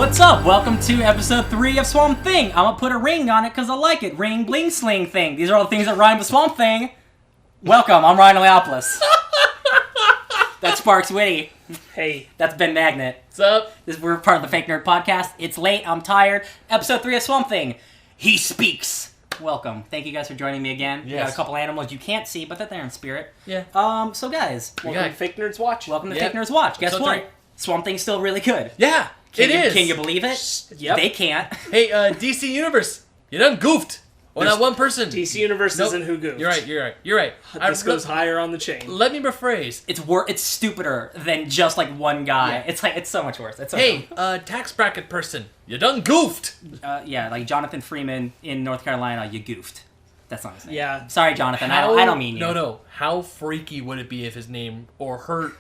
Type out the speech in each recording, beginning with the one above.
What's up? Welcome to episode 3 of Swamp Thing. I'm gonna put a ring on it because I like it. Ring, bling, sling thing. These are all the things that rhyme with Swamp Thing. Welcome, I'm Ryan Leopolis. That's Sparkz Witty. Hey. That's Ben Magnet. What's up? We're part of the Fake Nerd Podcast. It's late, I'm tired. Episode 3 of Swamp Thing. He speaks. Welcome. Thank you guys for joining me again. Yes. We got a couple animals you can't see, but they're there in spirit. Yeah. So guys, Welcome to Fake Nerds Watch. welcome to Fake Nerds Watch. Guess Episode what? 3. Swamp Thing's still really good. Yeah, Can is. you believe it? Yep. They can't. Hey, DC Universe, you done goofed. Well, There's that one person. DC Universe Nope. isn't who goofed. You're right. This goes higher on the chain. Let me rephrase. It's stupider than just like one guy. Yeah. It's so much worse. It's so Hey, tax bracket person, you done goofed. yeah, like Jonathan Freeman in North Carolina, you goofed. That's not his name. Yeah. Sorry, Jonathan. I don't mean you. No. How freaky would it be if his name or her,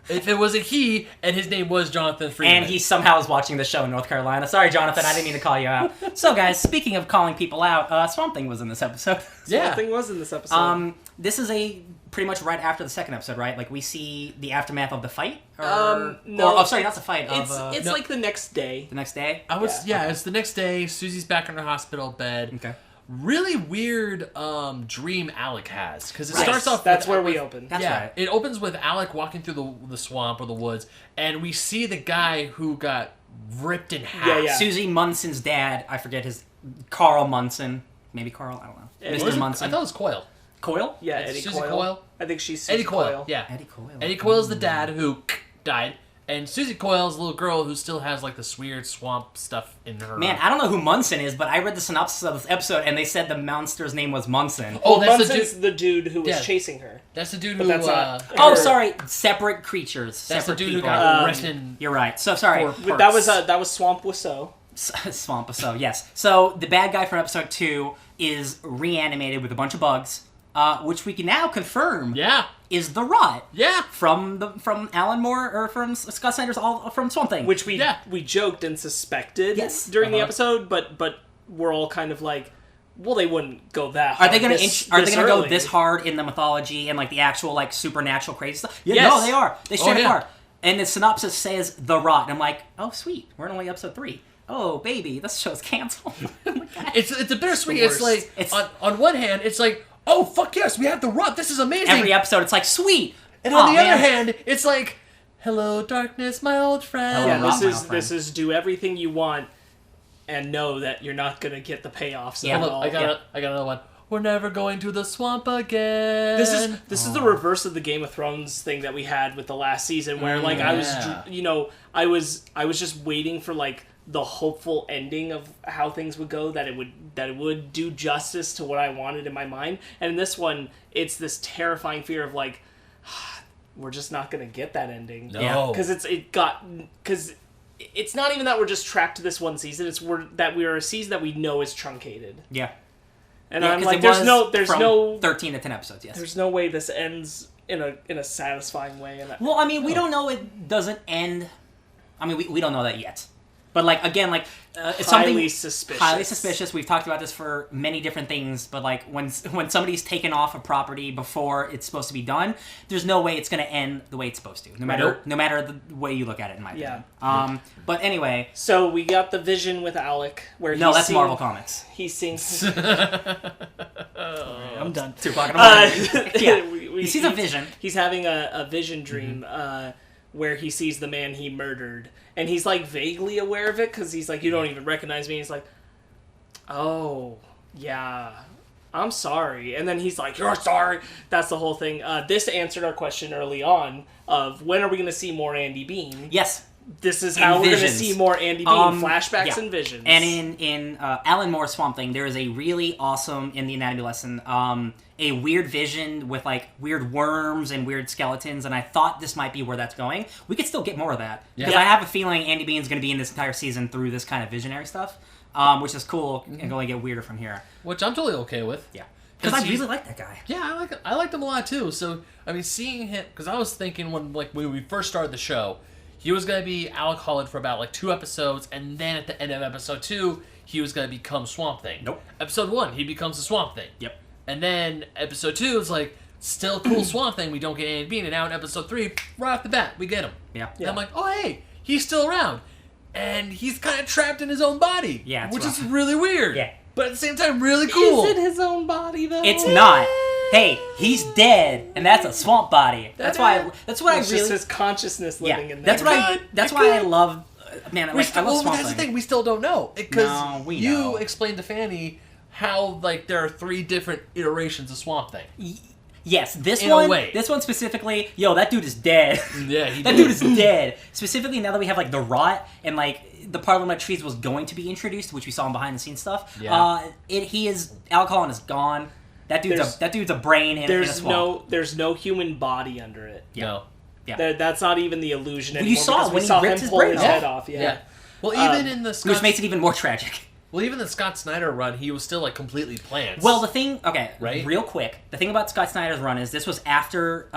if it was a he and his name was Jonathan Freeman? And he somehow is watching the show in North Carolina. Sorry, Jonathan. I didn't mean to call you out. So, guys, speaking of calling people out, Swamp Thing was in this episode. Yeah. Something was in this episode. This is pretty much right after the second episode, right? Like we see the aftermath of the fight. No. Oh, sorry, not the fight. It's No. like the next day. The next day. It's the next day. Susie's back in her hospital bed. Okay. Really weird dream Alec has, because it Right. starts off. That's with, where we open. That's yeah, right. it opens with Alec walking through the swamp or the woods, and we see the guy who got ripped in half. Yeah. Susie Munson's dad. I forget his. Carl Munson. Maybe Carl. I don't know. Eddie. Mr. Was it? Munson. I thought it was Coyle. Coyle. Yeah, It's Eddie Susie Coyle. Coyle? I think she's Susie Eddie Coyle. Yeah. Eddie Coyle. Eddie Coyle's the dad who died, and Susie Coyle's the little girl who still has like this weird swamp stuff in her. Man, I don't know who Munson is, but I read the synopsis of this episode, and they said the monster's name was Munson. Oh, that's Munson's the dude who was Yeah. chasing her. That's the dude But who. that's not- Oh, Or- sorry, separate creatures. That's the separate dude people. who got Um, arrested. You're right. So sorry. For- That was Swamp Wiseau. Swamp. So yes. So the bad guy from episode 2 is reanimated with a bunch of bugs, which we can now confirm Yeah. is the Rot Yeah. from Alan Moore or from Scott Snyder's all from Swamp Thing. Which Yeah. we joked and suspected Yes. during the Uh-huh. episode, but we're all kind of like, well, they wouldn't go that hard. Are they gonna go early. this hard in the mythology and like the actual like supernatural crazy stuff? Yeah, Yes. no, they are. They straight yeah. up are. And the synopsis says the Rot, and I'm like, oh sweet, we're in only episode 3. Oh baby, this show's canceled. It's a bittersweet. the It's like worst. on one hand, it's like, oh fuck yes, we have the Rot. This is amazing. Every episode, it's like sweet. And on Aw, the other man. hand, it's like, hello darkness, my old friend. Hello, Yeah, Rock, this is do everything you want and know that you're not gonna get the payoffs Yeah. at Hold all. on, I got another one. We're never going to the swamp again. This is the reverse of the Game of Thrones thing that we had with the last season, where like I was just waiting for like the hopeful ending of how things would go, that it would do justice to what I wanted in my mind. And in this one, it's this terrifying fear of like, we're just not gonna get that ending. No. Because it's not even that we're just trapped to this one season. It's we're a season that we know is truncated. Yeah. And Yeah, I'm 'cause like, it there's was from no 13 to 10 episodes. Yes. there's no way this ends in a satisfying way. And Well, I mean, we don't know it doesn't end. I mean, we don't know that yet. But like again, like it's something highly suspicious. highly suspicious. We've talked about this for many different things, but like when somebody's taken off a property before it's supposed to be done, there's no way it's going to end the way it's supposed to. No matter the way you look at it, in my opinion. But anyway, So we got the vision with Alec, where no, that's Marvel Comics. He sings. I'm done. 2 o'clock in the morning. Yeah. He sees a vision. He's having a vision dream where he sees the man he murdered, and he's like vaguely aware of it because he's like, you don't even recognize me. He's like, oh yeah, I'm sorry. And then he's like, you're sorry. That's the whole thing. This answered our question early on of when are we going to see more Andy Bean? Yes. This is how we're going to Visions. see more Andy Bean flashbacks yeah. and visions. And in Alan Moore's Swamp Thing, there is a really awesome, in the anatomy lesson, a weird vision with like weird worms and weird skeletons, and I thought this might be where that's going. We could still get more of that. Because I have a feeling Andy Bean's going to be in this entire season through this kind of visionary stuff, which is cool and going to get weirder from here. which I'm totally okay with. Yeah. Because I really like that guy. Yeah, I liked him a lot too. So I mean, seeing him, because I was thinking when we first started the show, he was gonna be Alec Holland for about like 2 episodes, and then at the end of episode 2, he was gonna become Swamp Thing. Nope. Episode 1, he becomes the Swamp Thing. Yep. And then episode 2 is like still cool Swamp Thing. We don't get Andy Bean, and now in episode 3, right off the bat, we get him. Yeah. And I'm like, oh hey, he's still around. and he's kind of trapped in his own body. Yeah, it's which rough. is really weird. Yeah. But at the same time, really cool. Is it his own body though? It's not. Hey, he's dead, and that's a swamp body. That's why. That's what It's I really. just his consciousness living in there. That's what I. Could. That's It why I could. love. Man, I love Swamp that's the thing. We still don't know because No, we you know. explained to Fanny how like there are 3 different iterations of Swamp Thing. Yes, this In a one. way. This one specifically. Yo, that dude is dead. Yeah, That dude is dead. Specifically, now that we have like the rot and like the Parliament trees was going to be introduced, which we saw in behind the scenes stuff. Yeah. He is alcohol is gone. That dude's a brain in a swamp. There's no human body under it. No. Yeah. That's not even the illusion Well, anymore. you saw because it we when he saw ripped him his pull brain his off. head off. Yeah. Well, even in the Which Scott, makes it even more tragic. Scott Snyder run, he was still like completely plants. Well, the thing, okay, Right? real quick, the thing about Scott Snyder's run is this was after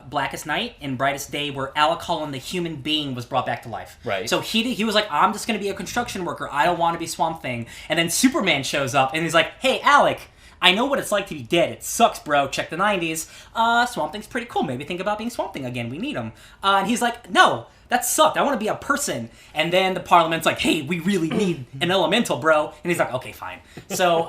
Blackest Night and Brightest Day, where Alec Holland, the human being, was brought back to life. Right. So he was like, I'm just going to be a construction worker. I don't want to be Swamp Thing. And then Superman shows up and he's like, hey, Alec, I know what it's like to be dead. It sucks, bro. Check the 90s. Swamp Thing's pretty cool. Maybe think about being Swamp Thing again. We need him. And he's like, no, that sucked. I want to be a person. And then the Parliament's like, hey, we really need an elemental, bro. And he's like, okay, fine. So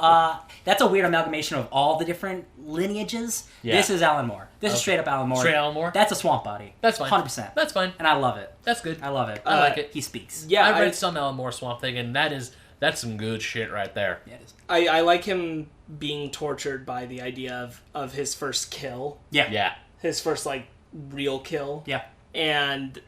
that's a weird amalgamation of all the different lineages. Yeah. This is Alan Moore. This is straight up Alan Moore. Straight Alan Moore? That's a swamp body. That's fine. 100%. That's fine. And I love it. That's good. I love it. I like it. He speaks. Yeah, I've read some Alan Moore Swamp Thing, and that's some good shit right there. Yeah, it is. I like him being tortured by the idea of his first kill. Yeah. Yeah. His first, like, real kill. Yeah. And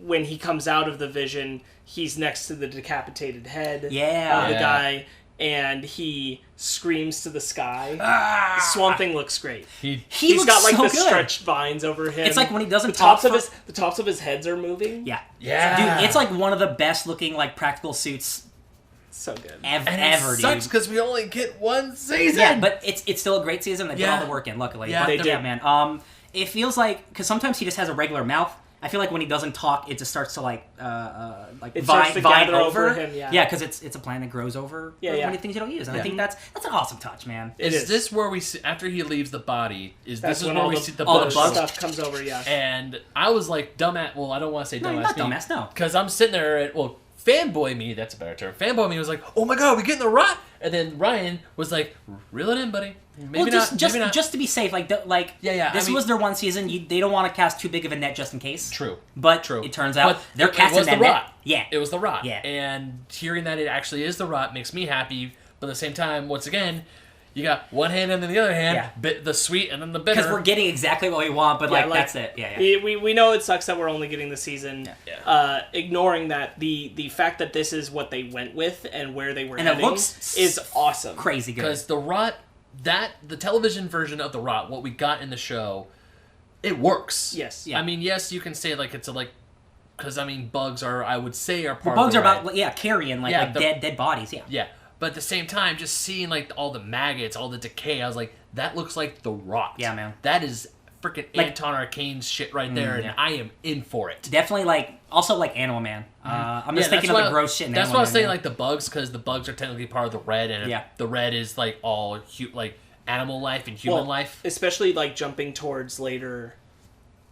when he comes out of the vision, he's next to the decapitated head Yeah. of the Yeah. guy, and he screams to the sky. Swamp Thing looks great. He He's looks got like so the good. stretched vines over him. It's like when he doesn't the tops talk of for- the tops of his heads are moving. Yeah. Yeah. Dude, it's like one of the best looking like practical suits So good. And it ever, dude. sucks because we only get one season. Yeah, but it's still a great season. They put Yeah. all the work in, luckily. Yeah, But, they did. man. It feels like because sometimes he just has a regular mouth. I feel like when he doesn't talk, it just starts to like It vine starts to gather over. over him, yeah. Yeah, because it's a plant that grows over many things you don't use, and I think that's an awesome touch, man. It is is. this where we see, after he leaves the body? That's when where all we the, see the all the bugs? bugs. stuff comes over. Yeah. And I was like dumbass. Well, I don't want to say No, you're dumbass. not dumbass, no. Because I'm sitting there and fanboy me. That's a better term. Fanboy me was like, oh my god, we getting the rot. And then Ryan was like, reel it in, buddy. Maybe Well, not. Maybe not. just to be safe, Yeah, This I mean- was their one season. They don't want to cast too big of a net just in case. True. But True. it turns out But they're it casting was that the net. rot. Yeah. It was the rot. Yeah. And hearing that it actually is the rot makes me happy. But at the same time, once again, you got one hand and then the other hand, the sweet and then the bitter. Because we're getting exactly what we want, but that's it. Yeah. We know it sucks that we're only getting the season. Yeah. Ignoring that, the fact that this is what they went with and where they were And it heading looks is awesome. Crazy good. Because the rot, the television version of the rot, what we got in the show, it works. Yes. Yeah. I mean, yes, you can say like it's because I mean, bugs are part bugs of are the about carrying dead bodies. Yeah. Yeah, but at the same time, just seeing like all the maggots, all the decay, I was like, that looks like the rot. Yeah, man. That is freaking Anton Arcane's shit right there, and I am in for it. Definitely also Animal Man. I'm just thinking of the gross shit in That's Animal why I was Man, saying man. like the bugs, because the bugs are technically part of the red, and the red is like all animal life and human life. Especially like jumping towards later,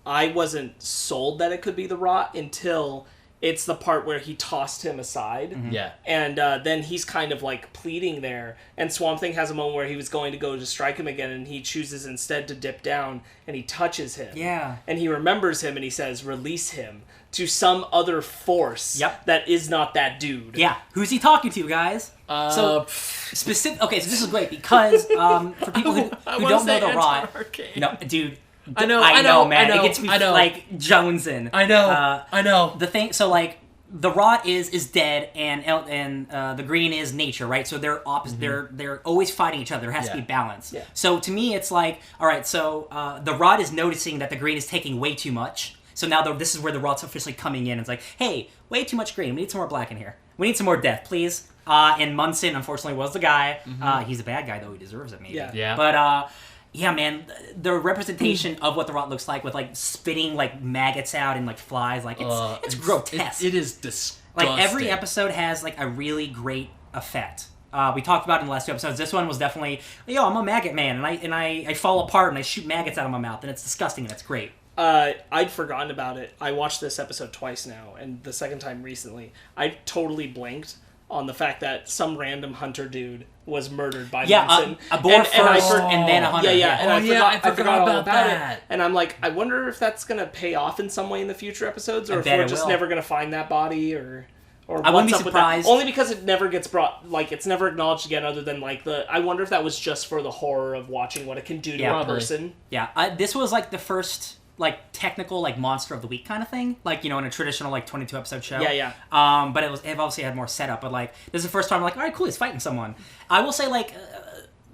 I wasn't sold that it could be the rot until it's the part where he tossed him aside. Mm-hmm. Yeah. And then he's kind of like pleading there. And Swamp Thing has a moment where he was going to go to strike him again, and he chooses instead to dip down, and he touches him. Yeah. And he remembers him, and he says, release him to some other force Yep. that is not that dude. Yeah. Who's he talking to, guys? So specific. Okay, so this is great because for people who don't know the rot, no, dude. I know, man. I know, It gets me I know. like jonesing. I know. The thing, so like the rot is dead, and the green is nature, right? So they're opposite. They're always fighting each other. There has to be balance. Yeah. So to me, it's like, all right. So the rot is noticing that the green is taking way too much. So now this is where the rot's officially coming in. It's like, hey, way too much green. We need some more black in here. We need some more death, please. And Munson, unfortunately, was the guy. He's a bad guy, though. He deserves it, maybe. Yeah. But yeah, man, the representation of what the rot looks like with like spitting like maggots out and like flies, like it's grotesque. It is disgusting. Like every episode has like a really great effect. We talked about it in the last 2 episodes. This one was definitely, I'm a maggot man, and I fall apart and I shoot maggots out of my mouth, and it's disgusting and it's great. I'd forgotten about it. I watched this episode twice now, and the second time recently. I totally blanked on the fact that some random hunter dude was murdered by Munson. A boar and then a hunter. And I forgot all about that. it. And I'm like, I wonder if that's going to pay off in some way in the future episodes, or if we're just never going to find that body, or I wouldn't be surprised. Only because it never gets brought, like, it's never acknowledged again, other than, like, I wonder if that was just for the horror of watching what it can do to a person. Yeah, this was, like, the first, like, technical, like, monster of the week kind of thing. Like, in a traditional, like, 22-episode show. Yeah. But it obviously had more setup. But, like, this is the first time I'm like, all right, cool, he's fighting someone. I will say, like,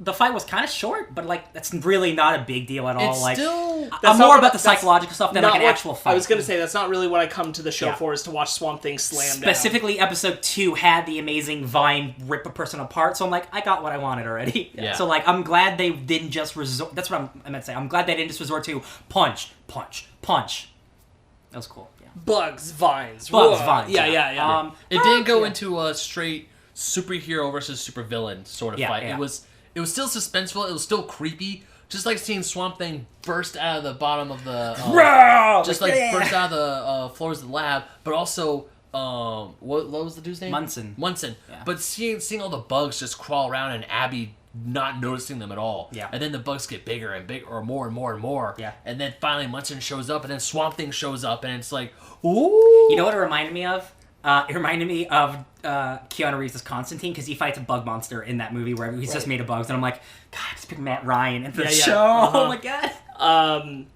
the fight was kind of short, but, like, that's really not a big deal at all. It's like, still... I'm more about the psychological stuff than, like, an actual fight. I was going to say, that's not really what I come to the show for, is to watch Swamp Thing slam Specifically, down. episode 2 had the amazing vine rip a person apart, so I'm like, I got what I wanted already. Yeah. So, like, I'm glad they didn't just resort... That's what I meant to say. I'm glad they didn't just resort to punch. That was cool. Yeah. Bugs, vines. Vines. Yeah. It didn't go into a straight superhero versus supervillain sort of fight. Yeah. It was still suspenseful. It was still creepy. Just like seeing Swamp Thing burst out of the bottom of the... burst out of the floors of the lab. But also... what was the dude's name? Munson. Yeah. But seeing all the bugs just crawl around and Abby not noticing them at all. Yeah. And then the bugs get bigger and bigger, or more and more and more. Yeah. And then finally Munson shows up, and then Swamp Thing shows up, and it's like, ooh. You know what it reminded me of? It reminded me of Keanu Reeves' Constantine, because he fights a bug monster in that movie where he's just made of bugs, and I'm like, God, just pick Matt Ryan into the show. Oh my God.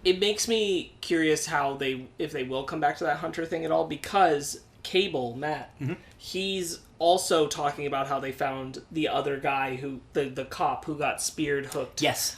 It makes me curious if they will come back to that hunter thing at all, because Cable, Matt, he's also talking about how they found the other guy, the cop who got speared, hooked. Yes.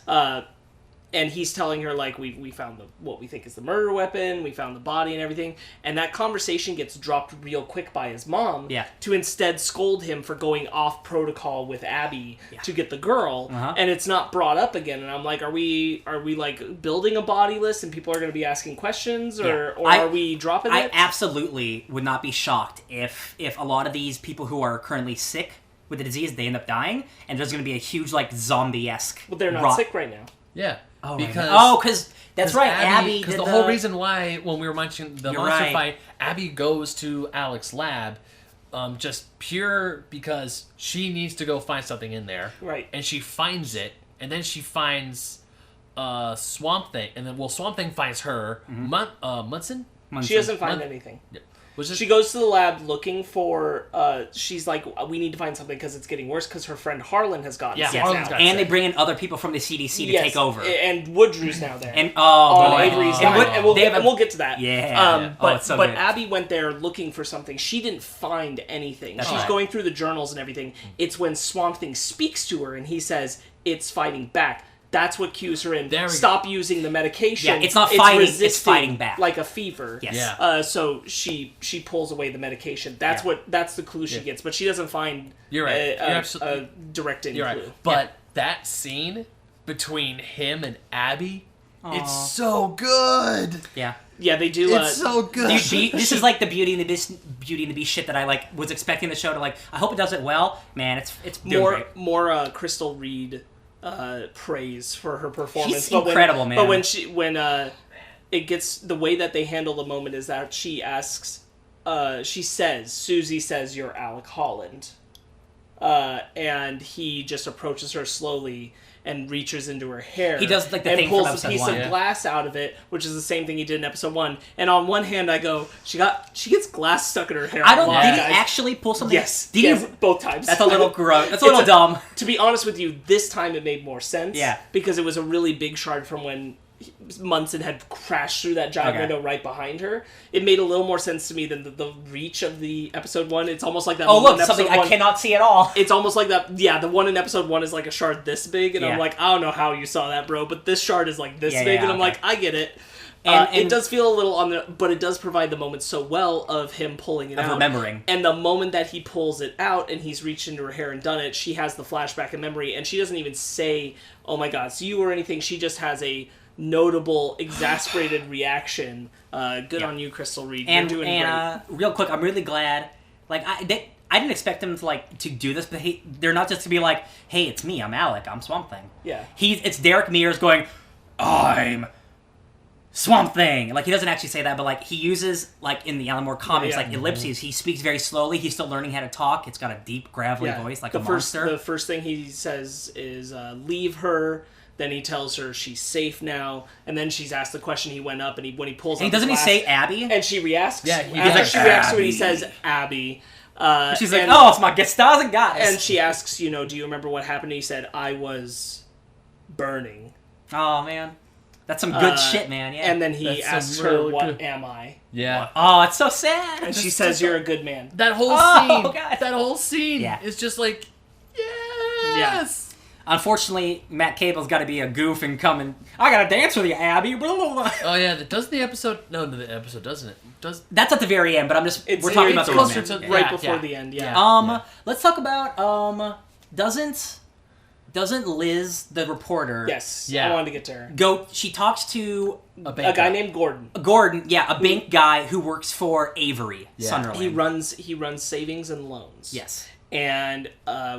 And he's telling her, like, we found what we think is the murder weapon, we found the body and everything, and that conversation gets dropped real quick by his mom to instead scold him for going off protocol with Abby to get the girl, and it's not brought up again. And I'm like, are we like building a body list and people are going to be asking questions, or are we dropping it? I absolutely would not be shocked if a lot of these people who are currently sick with the disease, they end up dying, and there's going to be a huge, like, zombie-esque... Well, they're not sick right now. Yeah. Because that's right, Abby. Because the whole reason why, when we were mentioning the monster fight, Abby goes to Alec's lab, just pure because she needs to go find something in there, right? And she finds it, and then she finds Swamp Thing, and then Swamp Thing finds her. Munson. She doesn't find anything. Yeah. She goes to the lab looking for, she's like, we need to find something because it's getting worse because her friend Harlan has gotten sick now. And they bring in other people from the CDC to take over. And Woodrew's now there. And Avery's and we'll get to that. Yeah. But Abby went there looking for something. She didn't find anything. She's going through the journals and everything. It's when Swamp Thing speaks to her and he says, it's fighting back. That's what cues her in. Stop using the medication. Yeah, it's not fighting, it's fighting back. Like a fever. Yes. Yeah. So she pulls away the medication. That's the clue she gets, but she doesn't find a direct clue. Right. But that scene between him and Abby, it's so good. Yeah. Yeah, they do. It's so good. This is like the Beauty and the Beast shit that I like was expecting the show to like. I hope it does it well. Man, it's more Crystal Reed praise for her performance. She's incredible, man. But when it gets, the way that they handle the moment is that she asks, Susie says, you're Alec Holland. And he just approaches her slowly and reaches into her hair. He does like the and thing pulls from a piece episode 1. of glass out of it, which is the same thing he did in episode 1. And on one hand, I go, she gets glass stuck in her hair. Did he actually pull something? Yes. Yes, both times. That's a little gross. That's a little dumb. To be honest with you, this time it made more sense. Yeah. Because it was a really big shard from when Munson had crashed through that giant window right behind her. It made a little more sense to me than the reach of the episode 1. It's almost like that. Oh, look, something I cannot see at all. It's almost like that. Yeah, the one in episode 1 is like a shard this big, and I'm like, I don't know how you saw that, bro, but this shard is like this big, and I'm like, I get it. And it does feel a little but it does provide the moment so well of him pulling it out. Remembering. And the moment that he pulls it out and he's reached into her hair and done it, she has the flashback in memory, and she doesn't even say, oh my god, it's you or anything. She just has a notable, exasperated reaction. Good on you, Crystal Reed. You're doing great. Real quick, I'm really glad. Like, I didn't expect them to do this, but they're not just to be like, hey, it's me, I'm Alec, I'm Swamp Thing. Yeah. It's Derek Mears going, I'm Swamp Thing. Like, he doesn't actually say that, but, like, he uses, like, in the Alan Moore comics, like, ellipses. He speaks very slowly. He's still learning how to talk. It's got a deep, gravelly voice, like a monster. The first thing he says is, leave her. Then he tells her she's safe now. And then she's asked the question. He went up, and when he pulls up doesn't he say Abby? And she reacts. Yeah, she reacts to it. He says Abby. She's like, oh, it's my stars and goddess. And she asks, do you remember what happened? And he said, I was burning. Oh, man. That's some good shit, man. Yeah. And then he asks her, what am I? Yeah. Oh, it's so sad. And she says, you're a good man. That whole scene. God. That whole scene Yeah. is just like, yes. Yeah. Unfortunately, Matt Cable's got to be a goof and come and, I got to dance with you, Abby. Blah, blah, blah. Oh, yeah. Does the episode... No, the episode doesn't it? That's at the very end, but we're talking about the closer romance. to Right before the end, yeah. Let's talk about, doesn't Liz, the reporter... Yes, Yeah. I wanted to get to her. She talks to... A guy named Gordon. A bank guy who works for Avery, Sunderland. He runs savings and loans. Yes. And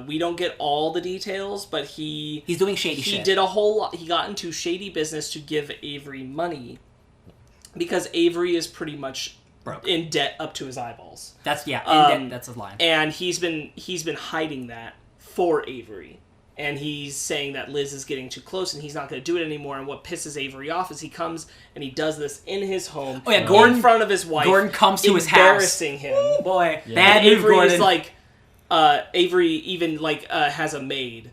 we don't get all the details, but he's doing shady shit. He did a whole lot. He got into shady business to give Avery money because Avery is pretty much broke, in debt up to his eyeballs. That's his line. And he's been hiding that for Avery. And he's saying that Liz is getting too close and he's not going to do it anymore. And what pisses Avery off is he comes and he does this in his home. Oh, yeah, Gordon, in front of his wife. Gordon comes to his house. Embarrassing him. Ooh, boy. Yeah. Bad move, Avery Gordon. is like... Avery even, has a maid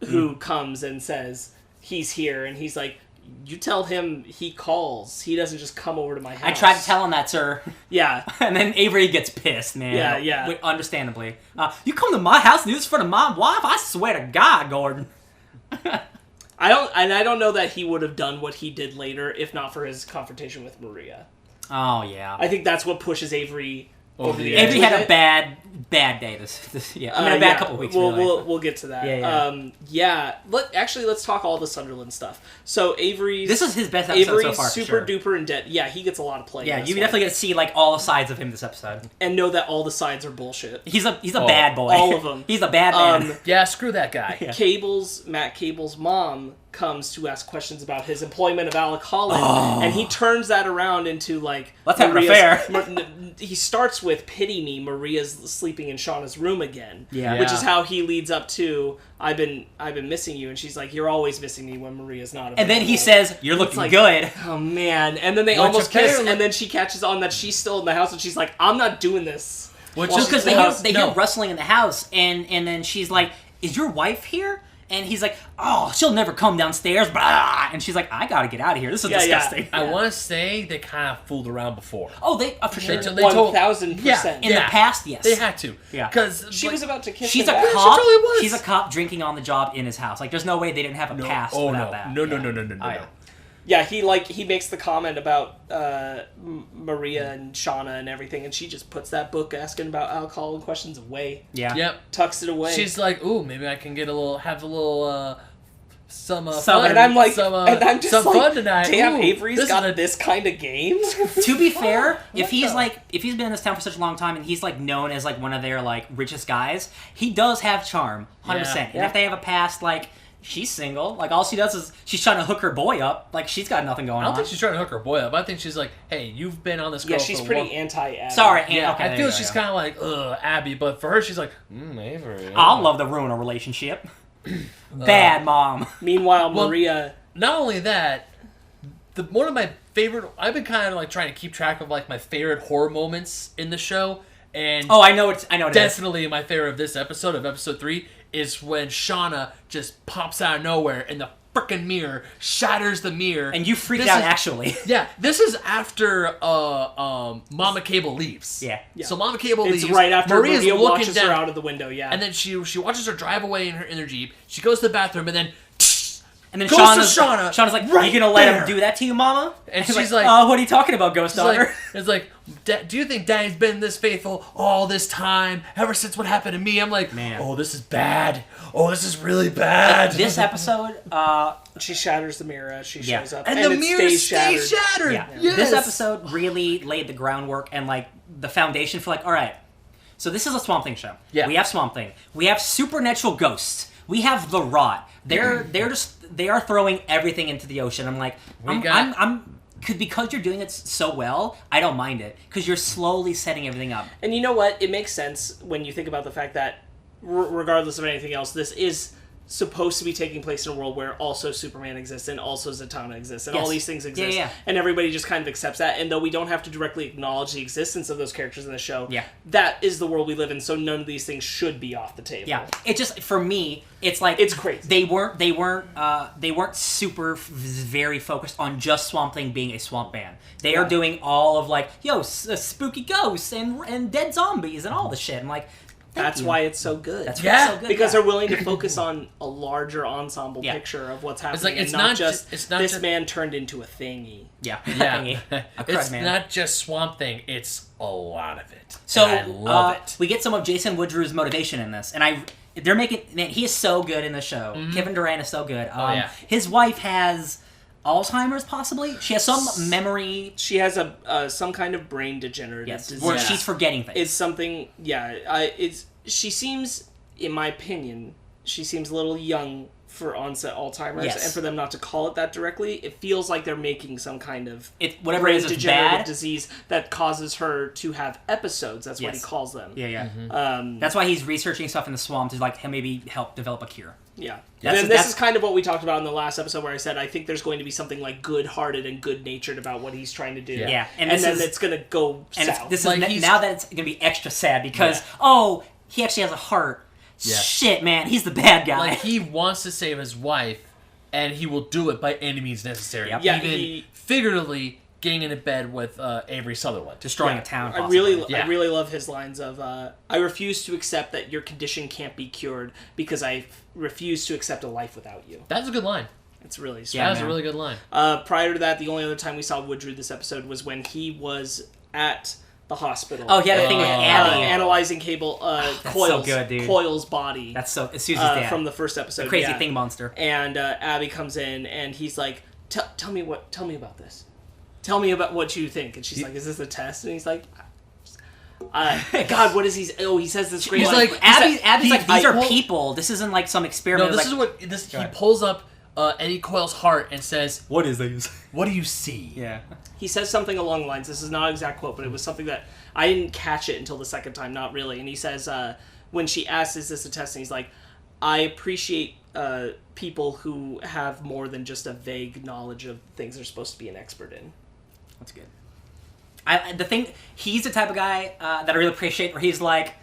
who comes and says he's here. And he's like, you tell him he calls. He doesn't just come over to my house. I tried to tell him that, sir. Yeah. And then Avery gets pissed, man. Yeah. Understandably. You come to my house and do this in front of my wife? I swear to God, Gordon. I don't know that he would have done what he did later if not for his confrontation with Maria. Oh, yeah. I think that's what pushes Avery over the edge. Avery had a bad day this yeah. I mean, a bad couple of weeks. We'll get to that. Yeah. Let's talk all the Sunderland stuff. So Avery's... This is his best episode Avery's so far, super sure. duper in debt. Yeah, he gets a lot of play. Yeah, you definitely get to see all the sides of him this episode. And know that all the sides are bullshit. He's a bad boy. All of them. He's a bad man. Yeah, screw that guy. Yeah. Matt Cable's mom comes to ask questions about his employment of Alec Holland, and he turns that around into let's have an affair. He starts with pity me, Maria's sleeping in Shauna's room again. Yeah. Which is how he leads up to I've been missing you, and she's like, you're always missing me when Maria's not available. And then he says, you're looking good. Oh man. And then they almost kiss, and then she catches on that she's still in the house, and she's like, I'm not doing this. Because they hear rustling in the house, and then she's like, is your wife here? And he's like, oh, she'll never come downstairs. Blah. And she's like, I gotta get out of here. This is disgusting. I want to say they kind of fooled around before. Oh, for sure. They 1,000%. In the past, yes. They had to. Yeah. Because she was about to kiss She's him a back. cop. She totally was. She's a cop drinking on the job in his house. There's no way they didn't have a past without that. No. Yeah. Yeah, he makes the comment about Maria and Shauna and everything, and she just puts that book asking about alcohol and questions away. Yeah. Yep. Tucks it away. She's like, ooh, maybe I can have a little fun. And I'm like, some fun tonight. Damn, Ooh, Avery's got this kind of game. To be fair, if he's been in this town for such a long time and he's known as one of their richest guys, he does have charm, 100%. Yeah. And if they have a past, she's single. All she does is she's trying to hook her boy up. She's got nothing going on. I don't think she's trying to hook her boy up. I think she's like, hey, you've been on this girl she's for pretty anti-Abby. Sorry, Yeah, okay, I feel she's kind of like, ugh, Abby, but for her, she's like, Avery. I'd love to ruin a relationship. Bad mom. Meanwhile, Maria... Not only that, one of my favorite... I've been kind of trying to keep track of my favorite horror moments in the show, and... Oh, I know it definitely my favorite of this episode, of episode 3, is when Shauna just pops out of nowhere in the frickin' mirror, shatters the mirror. And you freaked out, actually. Yeah, this is after Mama Cable leaves. Yeah. So Mama Cable leaves. It's right after Maria's Maria looking watches down, her out of the window, yeah. And then she watches her drive away in her Jeep. She goes to the bathroom, and then... And then goes Shauna's like, right you gonna let there. him do that to you, Mama? And she's like, what are you talking about, ghost daughter? It's like, do you think Daddy's been this faithful all this time, ever since what happened to me? I'm like, man. Oh, this is bad. Oh, this is really bad. This episode, she shatters the mirror as she shows up. And the mirror stays shattered. Yeah. Yes. This episode really laid the groundwork and the foundation for all right, so this is a Swamp Thing show. Yeah. We have Swamp Thing. We have supernatural ghosts. We have the Rot. They are throwing everything into the ocean. I'm like, because you're doing it so well, I don't mind it because you're slowly setting everything up. And you know what? It makes sense when you think about the fact that, regardless of anything else, this is supposed to be taking place in a world where also Superman exists and also Zatanna exists and all these things exist. And everybody just kind of accepts that. And though we don't have to directly acknowledge the existence of those characters in the show, that is the world we live in, so none of these things should be off the table. Yeah. It just, for me, it's like... It's crazy. They weren't super very focused on just Swamp Thing being a swamp man. They are doing all of like, spooky ghosts and dead zombies and all this shit. And like... That's why it's so good. That's why it's so good. Because they're willing to focus on a larger ensemble picture of what's happening. It's not just this man turned into a thingy. It's not just Swamp Thing. It's a lot of it. So I love it. We get some of Jason Woodrew's motivation in this, and they're making. Man, he is so good in the show. Kevin Durant is so good. His wife has Alzheimer's, possibly. She has some memory. She has some kind of brain degenerative disease. Where she's forgetting things. It's something. She seems, in my opinion, she seems a little young for onset Alzheimer's, and for them not to call it that directly, it feels like they're making some kind of whatever it is, degenerative disease that causes her to have episodes. That's what he calls them. That's why he's researching stuff in the swamp to like maybe help develop a cure. Yeah. And this is kind of what we talked about in the last episode where I said I think there's going to be something like good-hearted and good-natured about what he's trying to do. Yeah. And then it's going to go south. This is now that it's going to be extra sad because, he actually has a heart. Yeah. Shit, man, he's the bad guy. Like, he wants to save his wife, and he will do it by any means necessary. Yep. Yeah, even figuratively getting into bed with Avery Sutherland. Destroying a town, possibly. I really love his lines of, I refuse to accept that your condition can't be cured because I refuse to accept a life without you. That's a good line. It's really strong. Yeah, that's a really good line. Prior to that, the only other time we saw Woodrew this episode was when he was at the hospital. Oh, he had a thing with Abby. Analyzing Coil's, so good, dude. Coil's body. That's so... Susie's dad. From the first episode. The crazy thing monster. And Abby comes in, and he's like, tell me about this. Tell me about what you think. And she's like, is this a test? And he's like... God, what is he? Oh, he says this great. He's like, Abby's like, these are people. This isn't like some experiment. No, this is what he pulls up Eddie Coyle's heart and says, "What is this? What do you see?" Yeah. He says something along the lines. This is not an exact quote, but it was something that I didn't catch it until the second time. Not really. And he says, when she asks, "Is this a test?" And he's like, "I appreciate people who have more than just a vague knowledge of things they're supposed to be an expert in." That's good. He's the type of guy that I really appreciate where he's like,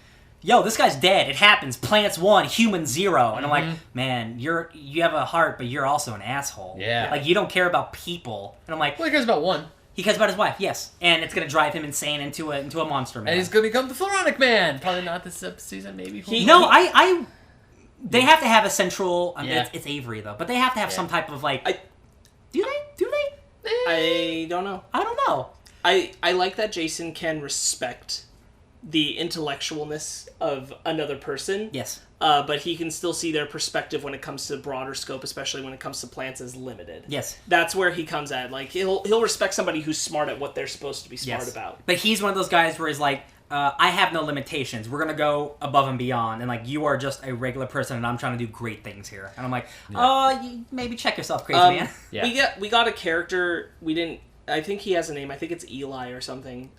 yo, this guy's dead. It happens. Planets 1, human 0. And I'm like, man, you have a heart, but you're also an asshole. Yeah. Like, you don't care about people. And I'm like... Well, he cares about one. He cares about his wife, yes. And it's going to drive him insane into a monster man. And he's going to become the Floronic Man. Probably not this season, maybe. They have to have a central... it's Avery, though. But they have to have some type of, like... Do they? I don't know. I don't know. I like that Jason can respect the intellectualness of another person. Yes. But he can still see their perspective when it comes to broader scope, especially when it comes to plants, as limited. Yes. That's where he comes at. Like, he'll respect somebody who's smart at what they're supposed to be smart about. But he's one of those guys where he's like, I have no limitations. We're going to go above and beyond. And, like, you are just a regular person, and I'm trying to do great things here. And I'm like, you maybe check yourself, crazy man. Yeah. We got a character. We didn't... I think he has a name. I think it's Eli or something.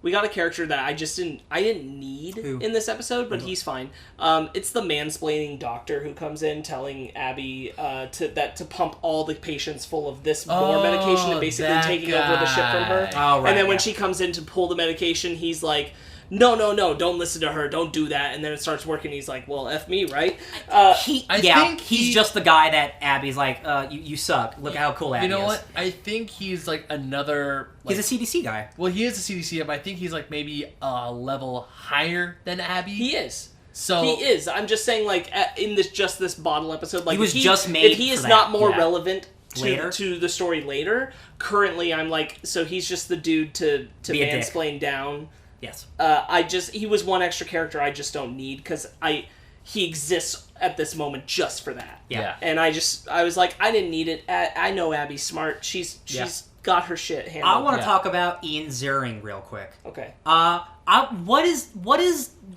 We got a character that I didn't need in this episode, but he's fine. It's the mansplaining doctor who comes in telling Abby to pump all the patients full of this more medication and basically taking over the ship from her. Oh, right, and then when she comes in to pull the medication, he's like, no, don't listen to her, don't do that. And then it starts working. He's like, well, F me, right? He's just the guy that Abby's like, you suck. Look how cool Abby is. You know what? I think he's like another... Like, he's a CDC guy. Well, he is a CDC guy, but I think he's like maybe a level higher than Abby. He is. So he is. I'm just saying, like, in this bottle episode, like, he was just made if he is for not more relevant later to the story later, currently I'm like, so he's just the dude to mansplain down. Yes. He was one extra character I just don't need because he exists at this moment just for that. Yeah. And I was like, I didn't need it. I know Abby's smart. She's got her shit handled. I want to talk about Ian Ziering real quick. Okay. What is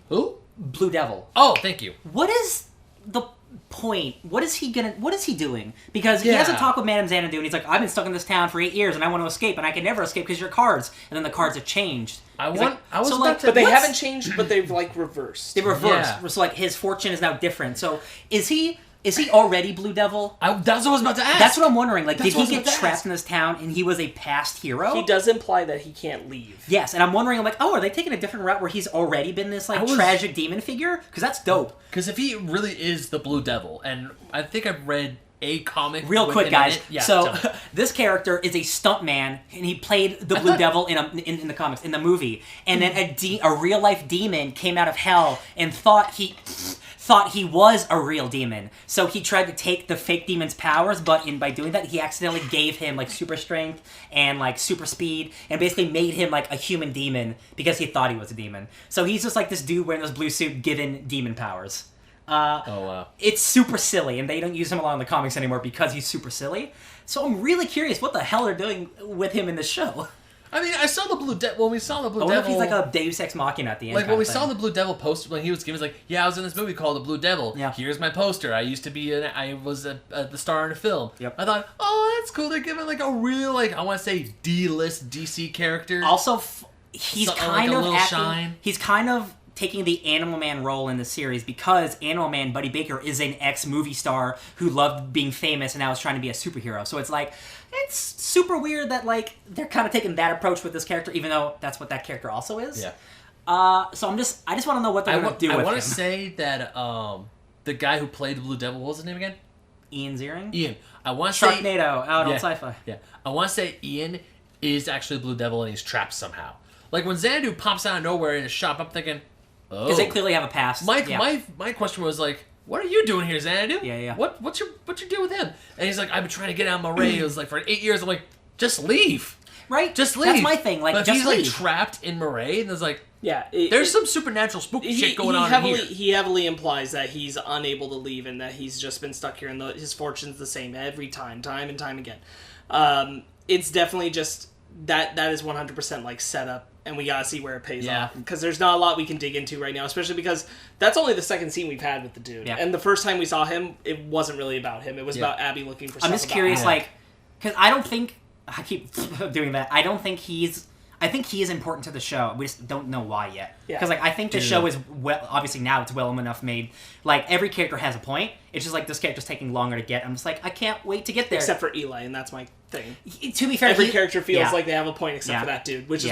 who? Blue Devil? Oh, thank you. What is the point, what is he doing? Because he has a talk with Madame Xanadu, and he's like, I've been stuck in this town for 8 years, and I want to escape, and I can never escape because your cards. And then the cards have changed. But they haven't changed, but they've like reversed. They reversed. Yeah. So like his fortune is now different. So is he already Blue Devil? That's what I was about to ask. That's what I'm wondering. Like, did he get trapped in this town and he was a past hero? He does imply that he can't leave. Yes, and I'm wondering, like, are they taking a different route where he's already been this, like, tragic demon figure? Because that's dope. Because if he really is the Blue Devil, and I think I've read a comic... Real quick, guys. This character is a stuntman, and he played the Blue Devil in the comics, in the movie. And then a real-life demon came out of hell and thought he was a real demon. So he tried to take the fake demon's powers, but by doing that, he accidentally gave him, like, super strength and, like, super speed, and basically made him, like, a human demon because he thought he was a demon. So he's just, like, this dude wearing this blue suit given demon powers. Oh, wow. It's super silly, and they don't use him a lot in the comics anymore because he's super silly. So I'm really curious what the hell they're doing with him in this show. I mean, I saw the Blue Devil. When we saw the Blue Devil... I wonder if he's like a Deus Ex Machina at the end. Like, when we saw the Blue Devil poster, when he was giving, like, I was in this movie called The Blue Devil. Yeah. Here's my poster. I used to be... I was the star in a film. Yep. I thought, oh, that's cool. They're giving, like, a real, like, I want to say D-list DC character. Also, he's kind of acting... shine. He's kind of taking the Animal Man role in the series because Animal Man, Buddy Baker, is an ex-movie star who loved being famous and now is trying to be a superhero. So it's like... It's super weird that, like, they're kind of taking that approach with this character, even though that's what that character also is. Yeah. So I just want to know what they're going to do with him. I want to say that the guy who played the Blue Devil, what was his name again? Ian Ziering? Ian. I want to say... Sharknado, out on Sci-Fi. Yeah. I want to say Ian is actually the Blue Devil and he's trapped somehow. Like, when Xanadu pops out of nowhere in his shop, I'm thinking, oh. Because they clearly have a past. My question was, like, what are you doing here, Xanadu? Yeah. What's your deal with him? And he's like, I've been trying to get out of Moray. It was like for 8 years. I'm like, just leave. Right? Just leave. That's my thing. Like, but just he's leave. like trapped in Moray, and there's like, there's some supernatural spooky shit going on here. He heavily implies that he's unable to leave and that he's just been stuck here, and his fortune's the same every time and time again. It's definitely just that is 100% like set up. And we gotta see where it pays off. Because there's not a lot we can dig into right now, especially because that's only the second scene we've had with the dude. Yeah. And the first time we saw him, it wasn't really about him. It was about Abby looking for stuff. I'm just curious, like, because I don't think... I keep doing that. I don't think he's... I think he is important to the show. We just don't know why yet. Because, like, I think the show is, obviously now it's well enough made. Like, every character has a point. It's just, like, this character's taking longer to get. I'm just like, I can't wait to get there. Except for Eli, and that's my thing. To be fair, every character feels like they have a point except for that dude, which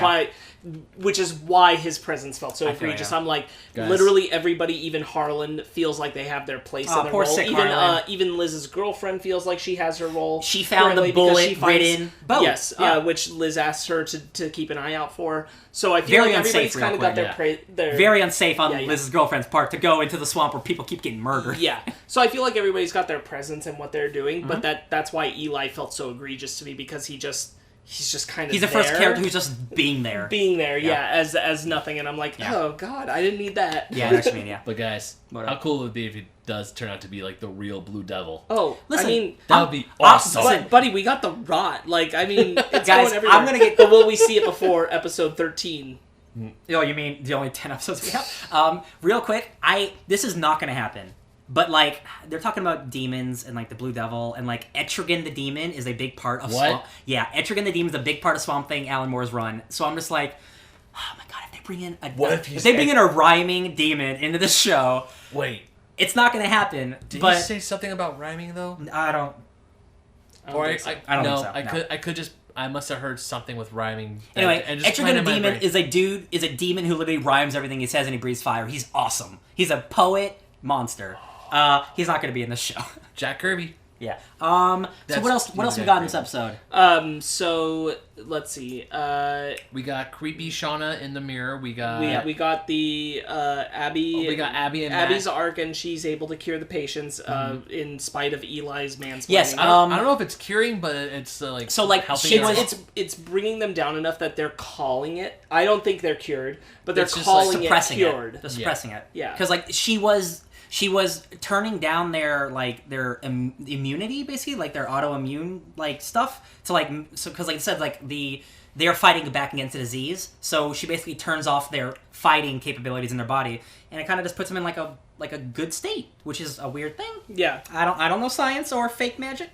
is why his presence felt so egregious. I'm like, literally everybody, even Harlan, feels like they have their place in their role. Even Liz's girlfriend feels like she has her role. She found the bullet-ridden boat. Yes, which Liz asked her to keep an eye out for. So I feel like everybody's kind of got their very unsafe on Liz's girlfriend's part to go into the swamp where people keep getting murdered. Yeah. So I feel like everybody's got their presence and what they're doing, but that's why Eli felt so egregious to me, because he's just kind of He's the first character who's just being there. As nothing, and I'm like, oh god, I didn't need that. Yeah, actually, yeah. But guys, how cool would it be if he does turn out to be like the real Blue Devil? Oh, listen, I mean, that would be awesome. Buddy, we got the rot. Like, I mean, it's guys, going everywhere. I'm gonna get. But will we see it before episode 13? Oh, you mean the only 10 episodes we have? Real quick, this is not gonna happen. But, like, they're talking about demons and, like, the Blue Devil, and, like, Etrigan the Demon is a big part of Swamp. Yeah, Etrigan the Demon is a big part of Swamp Thing, Alan Moore's run. So I'm just like, oh my god, if they bring in a rhyming demon into the show... Wait. It's not going to happen. Did you say something about rhyming, though? I don't think so. I must have heard something with rhyming. Anyway, Etrigan the Demon is a demon who literally rhymes everything he says, and he breathes fire. He's awesome. He's a poet monster. He's not going to be in this show. Jack Kirby. Yeah. So what else we got in this episode? So let's see. We got creepy Shauna in the mirror. We got the Abby. We got Abby and Abby's Matt. arc, and she's able to cure the patients in spite of Eli's mansplaining. Yes. I don't know if it's curing, but it's it's bringing them down enough that they're calling it. I don't think they're cured, but they're calling it cured. They're suppressing it. Yeah. Because like she was turning down their immunity, basically, like their autoimmune like stuff to like, so because like I said, like the they're fighting back against the disease. So she basically turns off their fighting capabilities in their body, and it kind of just puts them in like a good state, which is a weird thing. Yeah. I don't know science or fake magic.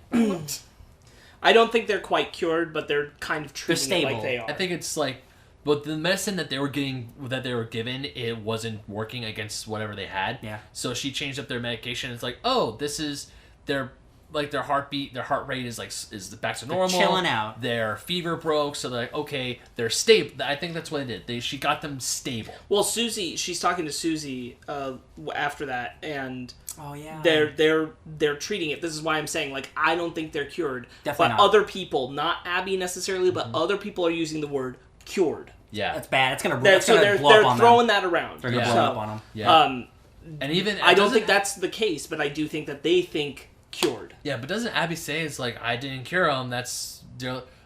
I don't think they're quite cured, but they're kind of treating it stable. like they are. I think it's like, but the medicine that they were given, it wasn't working against whatever they had. Yeah. So she changed up their medication. It's like, oh, this is their heartbeat, their heart rate is back to normal. They're chilling out. Their fever broke, so they're like, okay, they're stable. I think that's what it did. She got them stable. Well, she's talking to Susie after that, and Oh yeah. they're treating it. This is why I'm saying, like, I don't think they're cured. Definitely but not. other people, not Abby necessarily, but other people are using the word cured. Yeah. That's bad. It's gonna They're blow up on throwing them. that around. They're gonna Yeah. blow up on them. Yeah. And even I don't think that's the case, but I do think that they think cured. Yeah, but doesn't Abby say it's like, I didn't cure him?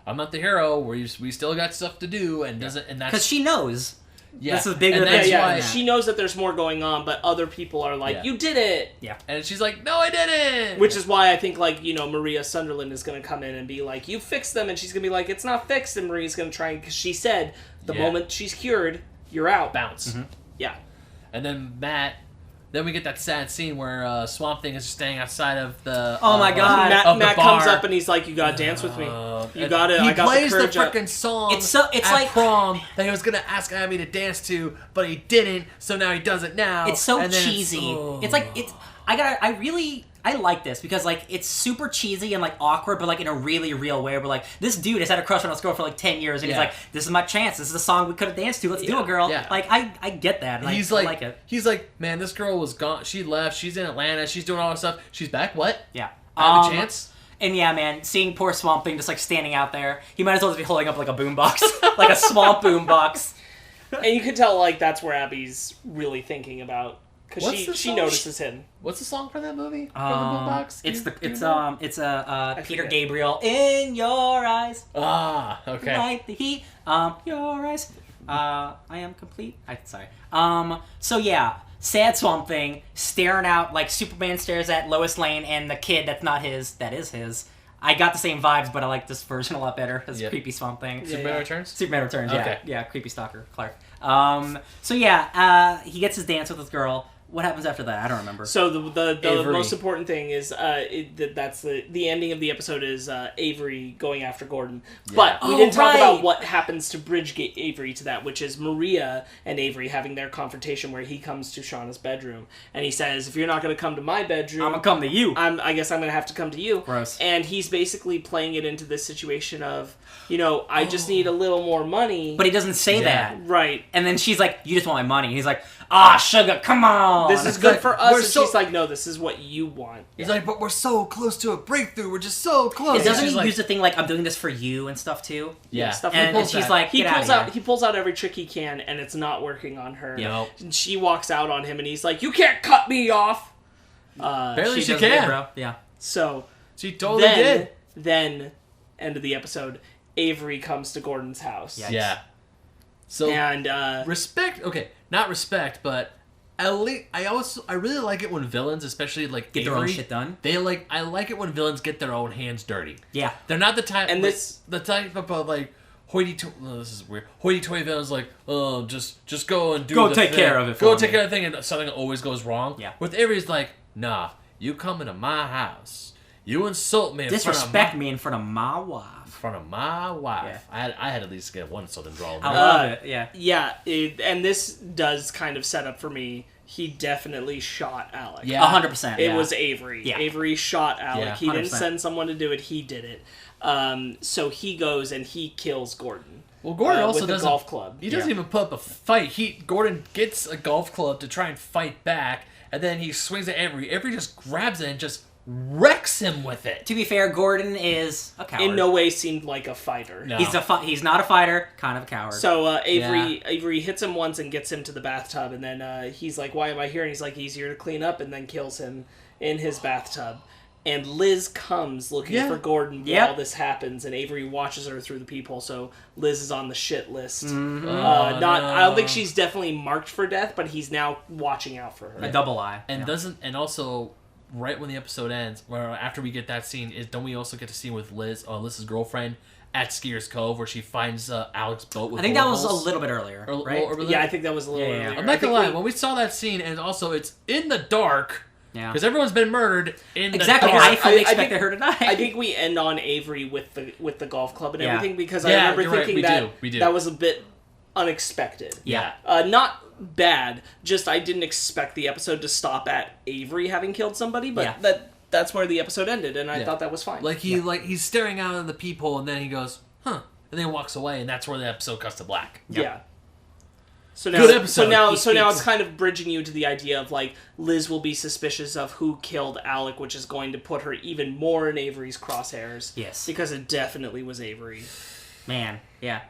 I'm not the hero. We still got stuff to do, and that's Because she knows. yeah. This is bigger And than that's Yeah, why she knows that there's more going on, but other people are like, Yeah. you did it! Yeah. And she's like, no, I didn't. Which is why I think, like, Maria Sunderland is going to come in and be like, you fixed them, and she's going to be like, it's not fixed, and Maria's going to try, because she said, the moment she's cured, you're out. bounce. Mm-hmm. Yeah. And then we get that sad scene where Swamp Thing is standing outside of the. Oh my God. Matt bar. comes up and he's like, you gotta dance with me. You And gotta, He I got plays the courage up. freaking song. It's at like- prom that he was gonna ask Abby to dance to, but he didn't. So now he does it now. It's so and then cheesy. I like this because like it's super cheesy and like awkward, but like in a really real way. Where like this dude has had a crush on this girl for like 10 years, and he's like, "This is my chance. This is a song we could have danced to. Let's do it, girl." Yeah. Like I get that. And He's I like, like it. he's like, man, this girl was gone. She left. She's in Atlanta. She's doing all this stuff. She's back. What? Yeah. I have a chance. And yeah, man, seeing poor Swamp Thing just like standing out there, he might as well just be holding up like a boombox, like a swamp boombox. And you can tell, like, that's where Abby's really thinking about. Because What's the she song? notices him. What's the song for that movie? From the boombox? It's Do you know? Peter forget. Gabriel in your eyes. Okay. Light the heat, your eyes. I am complete. Sorry. So yeah, sad Swamp Thing staring out like Superman stares at Lois Lane and the kid that's not his, that is his. I got the same vibes, but I like this version a lot better. This creepy Swamp Thing. Superman Returns? Superman Returns. Yeah, Okay. yeah, creepy stalker Clark. So yeah, he gets his dance with this girl. What happens after that? I don't remember. So the Avery. most important thing is that's the ending of the episode is Avery going after Gordon. But we didn't talk about what happens to bridge Avery to that, which is Maria and Avery having their confrontation where he comes to Shauna's bedroom and he says, "If you're not going to come to my bedroom, I'm gonna come to you." I guess I'm going to have to come to you." Gross. And he's basically playing it into this situation of, I just need a little more money. But he doesn't say that. Right. And then she's like, "You just want my money." And he's like, "Ah, sugar, come on." This is good for us. we're And so- she's like, "No, this is what you want." He's like, but we're so close to a breakthrough. We're just so close. It doesn't She's he like, use the thing like, "I'm doing this for you" and stuff too? Yeah. Stuff And, pulls she's that. like, he "Get pulls out of out here." he pulls out every trick he can, and it's not working on her. No. And she walks out on him, and he's like, "You can't cut me off." Apparently she does can. good, bro. Yeah. So She totally did. Then end of the episode, Avery comes to Gordon's house. Yeah. Yeah. So And respect. Okay, not respect, but at least I really like it when villains, especially like Get their own Avery, shit done. I like it when villains get their own hands dirty. Yeah. They're not the type. And like, this- the type of like this is weird. Hoity-toity villains like, oh, just go and do. Go the take thing. care of it Go for take me. care of the thing, and something always goes wrong. Yeah. With Avery's like, nah, you come into my house, you insult me, Disrespect me in front of my wife. in front of my wife. Yeah. I had at least get one southern drawl. I love it. Yeah. yeah, and this does kind of set up for me. He definitely shot Alec. Yeah. 100%. It yeah. was Avery. Yeah. Avery shot Alec. Yeah, he didn't 100%. send someone to do it. He did it. So he goes and he kills Gordon. Well, Gordon also with the doesn't. golf club. He doesn't even put up a fight. Gordon gets a golf club to try and fight back, and then he swings at Avery. Avery just grabs it and just wrecks him with it. To be fair, Gordon is a coward. In no way seemed like a fighter. No. He's not a fighter, kind of a coward. So Avery hits him once and gets him to the bathtub, and then he's like, "Why am I here?" And he's like, "Easier to clean up," and then kills him in his bathtub. And Liz comes looking for Gordon while this happens, and Avery watches her through the peephole. So Liz is on the shit list. Mm-hmm. I don't think she's definitely marked for death, but he's now watching out for her. a double eye. And yeah. and also right when the episode ends, where after we get that scene, don't we also get to see with Liz's girlfriend at Skier's Cove where she finds Alec's boat with I think that was a holes. little bit earlier, right? Yeah, I think that was a little Yeah. earlier. I'm not gonna lie, when we saw that scene, and also it's in the dark, Yeah. because everyone's been murdered in Exactly. the dark. I fully I expected think- her to die. I think we end on Avery with the golf club and Yeah. everything because Yeah, I remember you're right, thinking we do. that was a bit unexpected. Yeah. Not bad, just I didn't expect the episode to stop at Avery having killed somebody, but Yeah. that's where the episode ended, and I thought that was fine. Like he's staring out of the peephole, and then he goes, "Huh," and then he walks away, and that's where the episode cuts to black. Yeah. So Good now, episode. so now speaks. it's kind of bridging you to the idea of like Liz will be suspicious of who killed Alec, which is going to put her even more in Avery's crosshairs. Yes. Because it definitely was Avery. Man, yeah.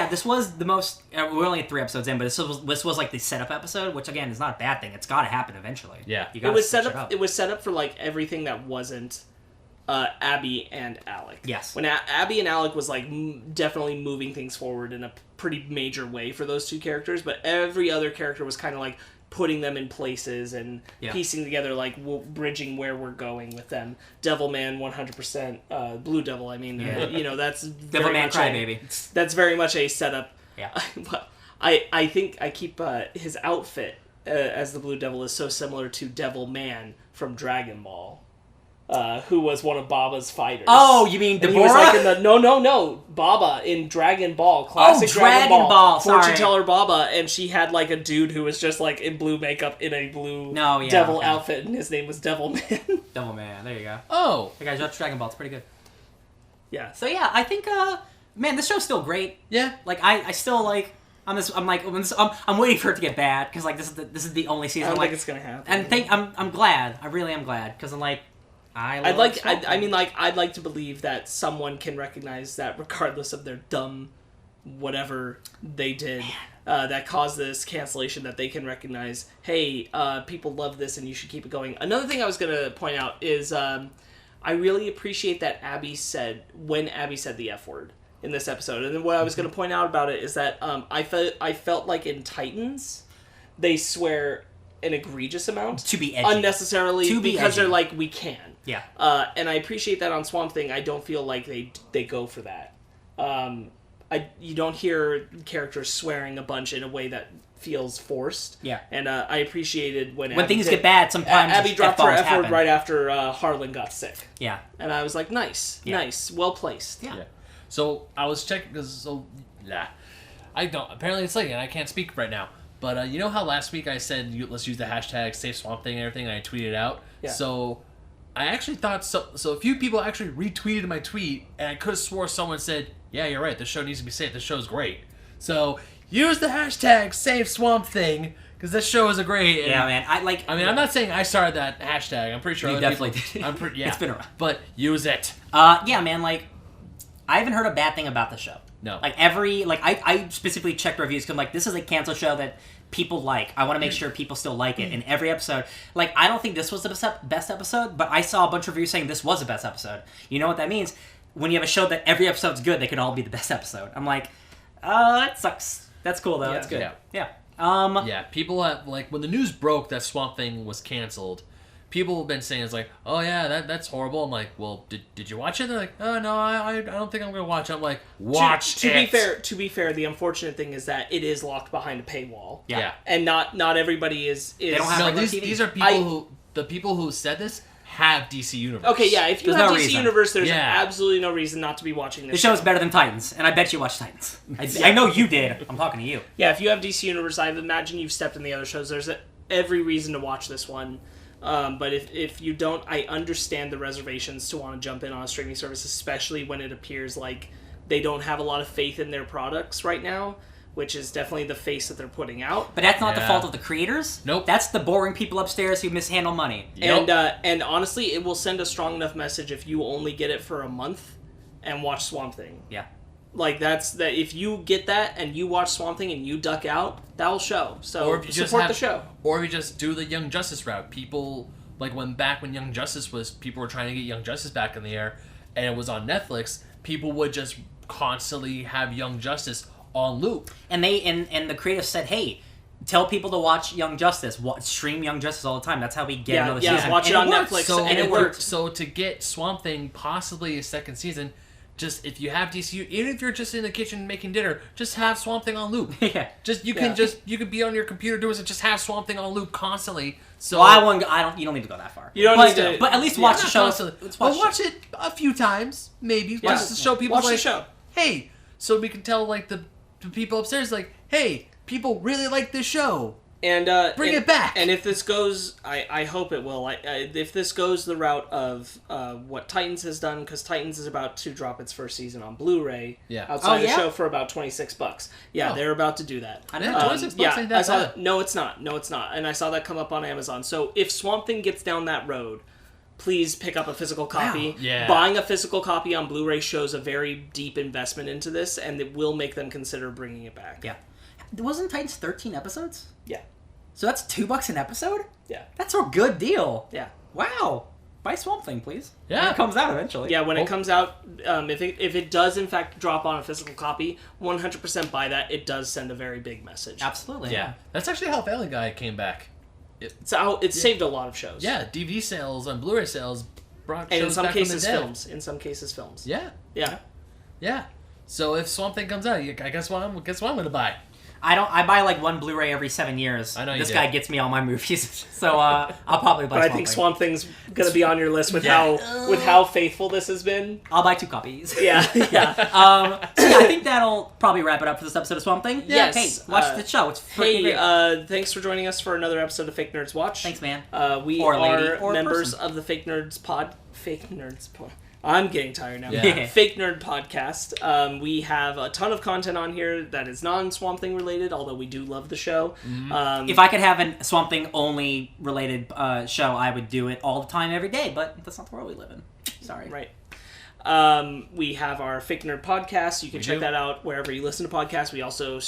This was the most... we're only 3 episodes in, but this was like the setup episode, which again is not a bad thing. It's got to happen eventually. Yeah. You It gotta was set switch up. It was set up for like everything that wasn't Abby and Alec. Yes. When Abby and Alec was like definitely moving things forward in a pretty major way for those two characters, but every other character was kind of like putting them in places and piecing together like bridging where we're going with them. Devilman 100%. Blue Devil. I mean, that's Devilman Crybaby. That's very much a setup. Yeah. I think I keep his outfit as the Blue Devil is so similar to Devilman from Dragon Ball, who was one of Baba's fighters. Oh, you mean And he was Deborah? like in the no Baba in Dragon Ball, classic Dragon Ball, fortune sorry. teller Baba, and she had like a dude who was just like in blue makeup in a blue devil outfit, and his name was Devilman. Devilman, there you go. Oh, Hey guys, watch Dragon Ball. It's pretty good. Yeah. So yeah, I think, man, this show's still great. yeah. Like I still like. I'm waiting for it to get bad because like this is the only season. I don't like, think it's gonna happen. And I'm glad. I really am glad because I'm like. I'd like to believe that someone can recognize that regardless of their dumb whatever they did that caused this cancellation, that they can recognize, hey, people love this and you should keep it going. Another thing I was going to point out is I really appreciate that Abby said the F word in this episode. And then what I was going to point out about it is that I felt like in Titans they swear an egregious amount to be edgy. unnecessarily because they're like, we can. Yeah. And I appreciate that on Swamp Thing. I don't feel like they go for that. You don't hear characters swearing a bunch in a way that feels forced. Yeah. And I appreciated when things get bad, sometimes Abby dropped her F-bombs F word happen. right after Harlan got sick. Yeah. And I was like, nice, well placed. Yeah. Yeah. So I was checking because I don't. Apparently it's late and I can't speak right now. But you know how last week I said let's use the hashtag Save Swamp Thing and everything, and I tweeted it out. Yeah. So I actually thought so. A few people actually retweeted my tweet, and I could have swore someone said, "Yeah, you're right. This show needs to be saved. This show's great." So use the hashtag Save Swamp Thing because this show is great. And, Yeah, man. I'm not saying I started that hashtag. I'm pretty sure You other definitely people, did. I'm pretty. Yeah, It's been around. But use it. Yeah, man. Like, I haven't heard a bad thing about the show. No. Like I specifically checked reviews because like this is a cancel show that people like. I want to make sure people still like it in every episode. Like I don't think this was the best episode, but I saw a bunch of reviews saying this was the best episode. You know what that means? When you have a show that every episode's good, they can all be the best episode. I'm like, that sucks. That's cool though. Yeah, That's good. yeah. Yeah. Yeah, people have, like, when the news broke that Swamp Thing was canceled, people have been saying, it's like, oh yeah, that's horrible. I'm like, well, did you watch it? They're like, oh no, I don't think I'm going to watch it. I'm like, watch to it. be fair, the unfortunate thing is that it is locked behind a paywall. Yeah. And not everybody is They don't have No, regular TV. these are people the people who said this have DC Universe. Okay, yeah, if you There's have no DC reason. Universe, there's Yeah. absolutely no reason not to be watching The this show's better than Titans, and I bet you watch Titans. I know you did. I'm talking to you. Yeah, if you have DC Universe, I imagine you've stepped in the other shows. There's every reason to watch this one. But if you don't, I understand the reservations to want to jump in on a streaming service, especially when it appears like they don't have a lot of faith in their products right now, which is definitely the face that they're putting out. But that's not the Yeah. fault of the creators. Nope. That's the boring people upstairs who mishandle money. Yep. And honestly, it will send a strong enough message if you only get it for a month and watch Swamp Thing. Yeah. Like that. If you get that and you watch Swamp Thing and you duck out, that will show. So Or if you support just the show. Or if you just do the Young Justice route. People, like when Young Justice was, people were trying to get Young Justice back in the air, and it was on Netflix, people would just constantly have Young Justice on loop. And the creators said, hey, tell people to watch Young Justice. Stream Young Justice all the time. That's how we get another season. watch And it on worked. Netflix. So and it worked. So to get Swamp Thing possibly a second season, just if you have DCU, even if you're just in the kitchen making dinner, just have Swamp Thing on loop. Yeah. You can be on your computer doing it, just have Swamp Thing on loop constantly. So Well, you don't need to go that far. You don't need to, but at least watch the show. Watch it a few times, maybe, just to show people watch like, the show. Hey, so we can tell like the people upstairs like, hey, people really like this show. And bring it back. And if this goes, I hope it will. If this goes the route of what Titans has done, because Titans is about to drop its first season on Blu-ray. Yeah. Outside the show for about $26. Yeah, they're about to do that. I didn't know. $26 ain't that I saw bad. that. No, it's not. And I saw that come up on Amazon. So if Swamp Thing gets down that road, please pick up a physical copy. Wow. Yeah. Buying a physical copy on Blu-ray shows a very deep investment into this, and it will make them consider bringing it back. Yeah. Wasn't Titans 13 episodes? Yeah. So that's $2 an episode? Yeah. That's a good deal. Yeah. Wow. Buy Swamp Thing, please. Yeah. When it comes out eventually. Yeah, when it comes out, if it does in fact drop on a physical copy, 100% buy that. It does send a very big message. Absolutely. Yeah. That's actually how Family Guy came back. It saved a lot of shows. Yeah, DVD sales and Blu-ray sales brought And in shows some back from the cases dead. films. In some cases films. Yeah. Yeah. Yeah. So if Swamp Thing comes out, I guess what I'm going to buy. I buy like one Blu-ray every 7 years. I know you This do. guy gets me all my movies. So I'll probably buy But I Swamp think Thing. Swamp Thing's gonna be on your list with Yeah. how faithful this has been. I'll buy 2 copies. Yeah, yeah. So yeah, I think that'll probably wrap it up for this episode of Swamp Thing. Yes. Hey, watch the show. It's freaking great. Thanks for joining us for another episode of Fake Nerds Watch. Thanks, man. We Or lady, are or members person. of the Fake Nerds Pod. I'm getting tired now. Yeah. Fake Nerd Podcast. We have a ton of content on here that is non-Swamp Thing related, although we do love the show. If I could have a Swamp Thing only related show, I would do it all the time, every day. But that's not the world we live in. Sorry. Right. We have our Fake Nerd Podcast. You can check that out wherever you listen to podcasts. We also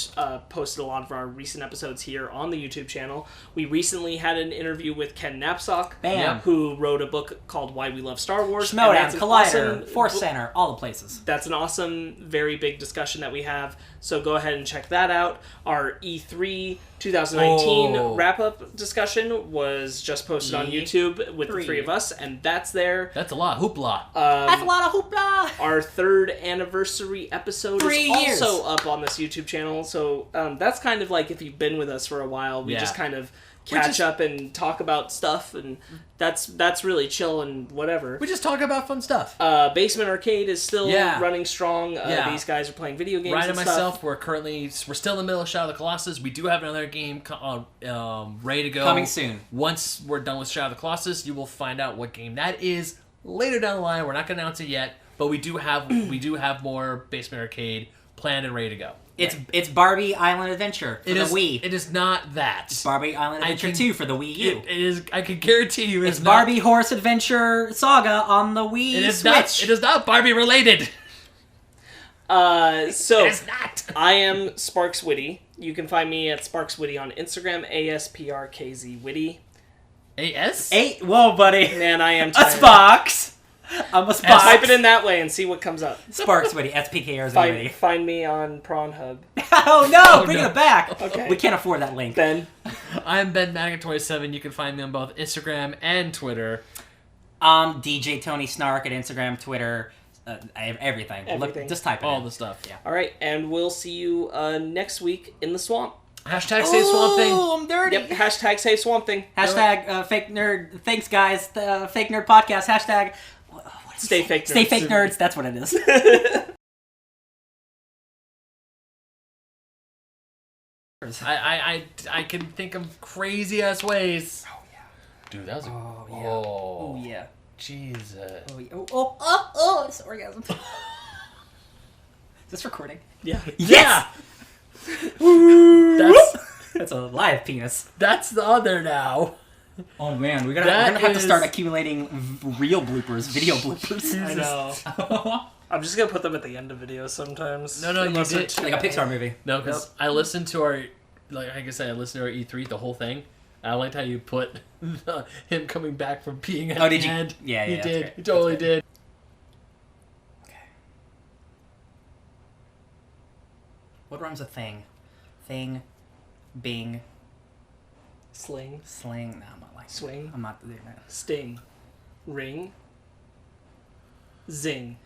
posted a lot of our recent episodes here on the YouTube channel. We recently had an interview with Ken Knapsack, Bam. who wrote a book called Why We Love Star Wars. and Schmodown, that's an Collider, awesome Force Center, all the places. That's an awesome, very big discussion that we have. So go ahead and check that out. Our E3 2019 wrap-up discussion was just posted on YouTube with the 3 of us, and that's there. That's a lot. Hoopla. That's a lot of hoopla. Our 3rd anniversary episode 3 is years. also up on this YouTube channel. So that's kind of like if you've been with us for a while, we just kind of catch up and talk about stuff, and that's really chill and whatever. We just talk about fun stuff. Basement Arcade is still running strong. These guys are playing video games. Ryan and and myself, stuff. we're still in the middle of Shadow of the Colossus. We do have another game ready to go. Coming soon. Once we're done with Shadow of the Colossus, you will find out what game that is later down the line. We're not going to announce it yet, but we do have more Basement Arcade planned and ready to go. It's Barbie Island Adventure for the Wii. It is not that. It's Barbie Island Adventure 2 for the Wii U. It is. I can guarantee you, It's Barbie Horse Adventure Saga on the Wii Switch. It is not Barbie related. So It is not. I am Sparkz Witty. You can find me at Sparkz Witty on Instagram, ASPRKZ Witty. AS? Whoa, buddy. Man, I am A tired. Spox. I'm a Spox. Type it in that way and see what comes up. Sparkz Witty. SPKRZ Witty. Find me on Prawnhub. Oh no! Bring it back. Okay. We can't afford that link. Ben. I'm Ben Manic27. You can find me on both Instagram and Twitter. DJ Tony Snark at Instagram, Twitter, everything. Everything. Look, just type it All in. the stuff. Yeah. All right, and we'll see you next week in the swamp. Hashtag Save Swamp Thing. Oh, I'm dirty. Yep. Hashtag Save Swamp Thing. Hashtag Fake Nerd. Thanks, guys. Fake Nerd Podcast. Hashtag. Stay fake nerds. Stay fake nerds. That's what it is. I can think of crazy ass ways. Oh yeah. Dude, that was Oh yeah. Oh, Oh yeah. Jesus. Oh yeah. Oh! It's orgasm. Is this recording? Yeah. Yes! That's a live penis. That's the other now. Oh man, we're gonna have to is- start accumulating real bloopers, video bloopers. I know. I'm just gonna put them at the end of videos sometimes. No, you Unless they're did. too Like a bad. Pixar movie. No, because I listened to our, like I said, I listened to our E3, the whole thing. I liked how you put him coming back from peeing at Oh, did the you? end. Yeah, He that's did. great. He totally That's great. did. What rhymes with thing? Thing, bing, Sling, sling. No, I'm not like swing, I'm not doing that. sting, ring, zing.